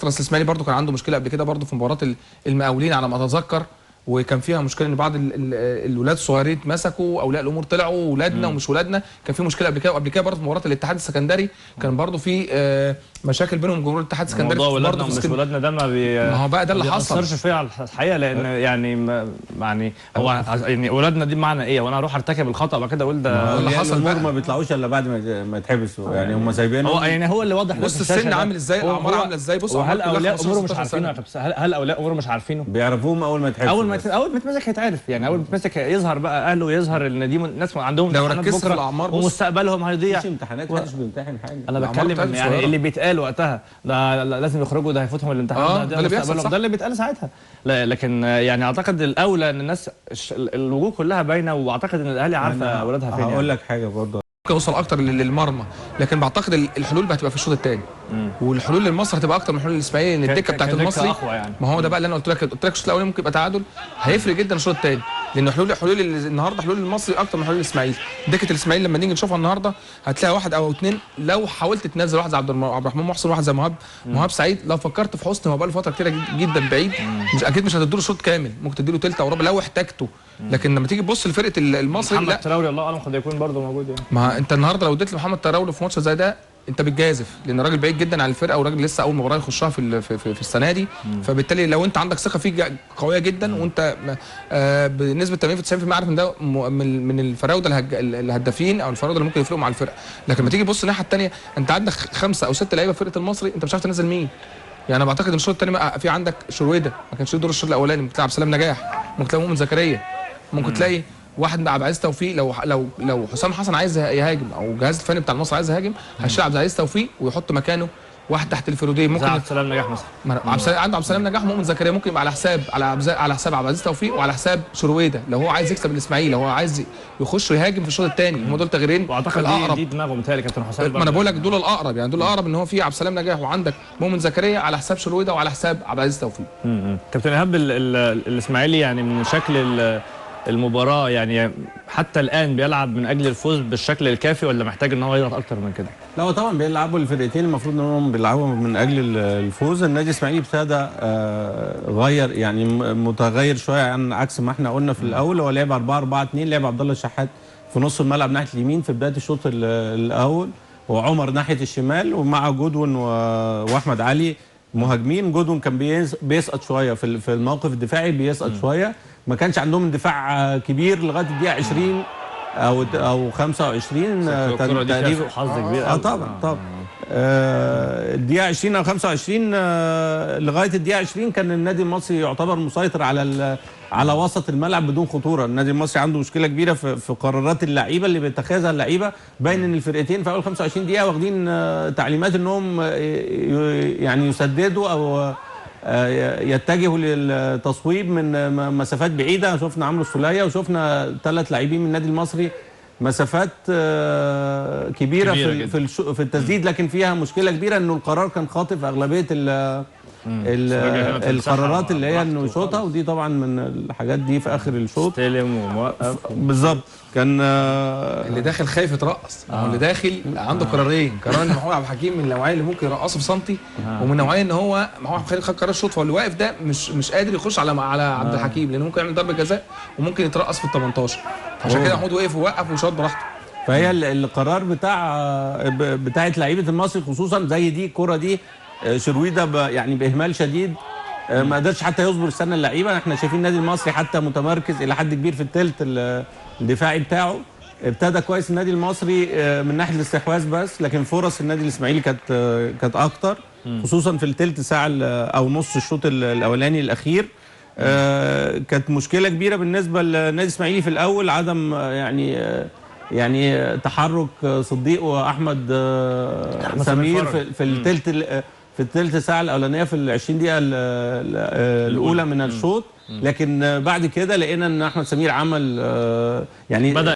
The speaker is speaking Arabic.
راس الاسماعيلي برضو كان عنده مشكله قبل كده برضو في مباراه المقاولين على ما اتذكر، وكان فيها مشكله ان بعض الولاد الصغيرين اتمسكوا، اولياء الامور طلعوا ولادنا ومش ولادنا، كان في مشكله قبل كده. وقبل كده برضه في مباراه الاتحاد السكندري كان برضه في مشاكل بينهم جمهور الاتحاد السكندري برضه مش ولادنا ده ما هو بقى ده اللي حصل، ما بيأثرش فيها على الحقيقه، لان يعني هو يعني ولادنا دي بمعنى ايه؟ وانا اروح ارتكب الخطا وبعد كده اقول ده اللي حصل بقى ما بيطلعوش الا بعد ما يتحبسوا، يعني هم سايبينهم. هو يعني هو اللي واضح. بص السن عامل ازاي، الاعمار عامله ازاي. بص هل اولياء اموره مش عارفينه؟ هل اولياء اموره مش عارفينه؟ بيعرفوهم اول ما يتحبسوا، اول ما يتمسك هيتعرف، يعني اول ما يتمسك يظهر بقى اهله، يظهر ان دي ناس عندهم لو ركزت في الاعمار ومستقبلهم هيضيع. مش امتحانات، محدش بيمتحن حاجه. انا بتكلم يعني اللي بيتقال وقتها ده لازم يخرجوا، ده هيفوتهم الامتحان، ده اللي بيحصل، ده اللي بيتقال ساعتها. لكن يعني اعتقد الاولى ان الناس الوجوه كلها باينه، واعتقد ان الاهالي عارفه اولادها فين. هقول لك حاجه برضه، يوصل اكتر للمرمى، لكن بعتقد الحلول هتبقى في الشوط الثاني، والحلول للمصري هتبقى اكتر من حلول الاسماعيلي، ان الدكه بتاعت المصري يعني. ما هو ده بقى اللي انا قلت لك الشوط الاولاني ممكن يبقى تعادل، هيفرق جدا الشوط الثاني، لان حلول النهارده حلول المصري اكتر من حلول الاسماعيلي. دكه الاسماعيلي لما نيجي نشوفها النهارده هتلاقي واحد او اثنين، لو حاولت تنزل واحد زي عبد الرحمن محسن، واحد زي مهاب سعيد، لو فكرت في حسني، هو بقى له فتره كتيره جدا بعيد، مش اكيد مش هتديله شوط كامل، ممكن تديله ثلث او ربع لو احتاجته، لكن لما تيجي تبص لفرقه المصري محمد تراوري الله اعلم قد يكون برضه موجود يعني. ما انت النهارده لو اديت لمحمد تراوري في ماتش زي ده انت بتجازف، لان الراجل بعيد جدا عن الفرقه، وراجل لسه اول مباراه يخشها في السنه دي، فبالتالي لو انت عندك ثقه فيه قويه جدا، وانت بنسبه 80-90% عارف ان ده من الفراوده الهدافين او الفراوده اللي ممكن يفرقوا مع الفرقه، لكن لما تيجي تبص الناحيه الثانيه انت عندك 5 أو 6 لعيبه في فرقه المصري، انت مش عارف تنزل مين. يعني انا بعتقد ان الشوط الثاني في عندك شرويده ما كانش له دور الشوط الاولاني، ممكن تلعب سلام نجاح، ممكن تلاقي مؤمن زكريا، ممكن تلاقي واحد مع عبد العزيز توفيق. لو حسام حسن عايز يهاجم او الجهاز الفني بتاع المصري عايز يهاجم، هيشيل عبد العزيز توفيق ويحط مكانه واحد تحت الفروديه، ممكن عبد السلام نجاح مثلا، عنده عبد السلام نجاح ومؤمن زكريا، ممكن يبقى على حساب عبد العزيز توفيق وعلى حساب شرويده، لو هو عايز يكسب الاسماعيلي، لو هو عايز يخش ويهاجم في الشوط الثاني، هم دول تغييرين. واعتقد الاقرب دي دماغه متهيألي كابتن حسام، ما انا بقول لك دول الاقرب، يعني دول الاقرب ان هو في عبد السلام نجاح وعندك مؤمن زكريا على حساب شرويده وعلى حساب عبد العزيز توفيق. كابتن ايهاب، الاسماعيلي يعني من شكل المباراة يعني حتى الآن بيلعب من أجل الفوز بالشكل الكافي، ولا محتاج إن هو يضغط أكتر من كده؟ لا، هو طبعا بيلعبوا الفرقتين المفروض إنهم بيلعبوا من أجل الفوز. النادي الإسماعيلي ابتدى غير، يعني متغير شوية عن عكس ما احنا قلنا في الأول. هو لعب 4-4-2، لعب عبد الله الشحات في نص الملعب ناحية اليمين في بداية الشوط الأول، وعمر ناحية الشمال، ومع جودون وأحمد علي مهاجمين. جودون كان بيسقط شوية في الموقف الدفاعي، بيسقط شوية، ما كانش عندهم اندفاع كبير لغايه الدقيقه 20 او 25 تقريبا. حظ كبير طبعا الدقيقه 20 او 25 لغايه الدقيقه 20 كان النادي المصري يعتبر مسيطر على وسط الملعب بدون خطوره. النادي المصري عنده مشكله كبيره في قرارات اللعيبه اللي بيتخذها اللعيبه، باين ان الفرقتين في اول 25 دقيقه واخدين تعليمات انهم يعني يسددوا او يتجهوا للتصويب من مسافات بعيده. شفنا عمرو السوليه وشفنا 3 لاعبين من النادي المصري مسافات كبيره في التسديد، لكن فيها مشكله كبيره انه القرار كان خاطئ في اغلبيه القرارات اللي هي انه يشوطها، ودي طبعا من الحاجات دي في اخر الشوط استلم وموقف بالظبط. كان اللي داخل خايف يترقص، اللي داخل عنده قرارين، قرار ان محمود عبد الحكيم من النوعيه اللي ممكن يرقصه بسنتي، ومن نوعيه ان هو محمود عبد الحكيم خد قرار الشوط، فاللي واقف ده مش قادر يخش على عبد الحكيم، لانه ممكن يعمل ضربه جزاء وممكن يترقص في ال 18، عشان كده محمود وقف ووقف وشاط براحته. فهي القرار بتاعت لعيبه المصري خصوصا زي دي الكره دي، شرويده يعني باهمال شديد ما قدرش حتى يصبر استنى اللعيبه. احنا شايفين النادي المصري حتى متمركز الى حد كبير في الثلث الدفاعي بتاعه، ابتدى كويس النادي المصري من ناحيه الاستحواذ بس، لكن فرص النادي الاسماعيلي كانت اكتر، خصوصا في الثلث ساعه او نص الشوط الاولاني الاخير. كانت مشكله كبيره بالنسبه للنادي الاسماعيلي في الاول، عدم يعني تحرك صديق واحمد سمير في الثلث ساعه الاولانيه في ال 20 دقيقه الاولى من الشوط، لكن بعد كده لقينا ان احمد سمير عمل يعني بدأ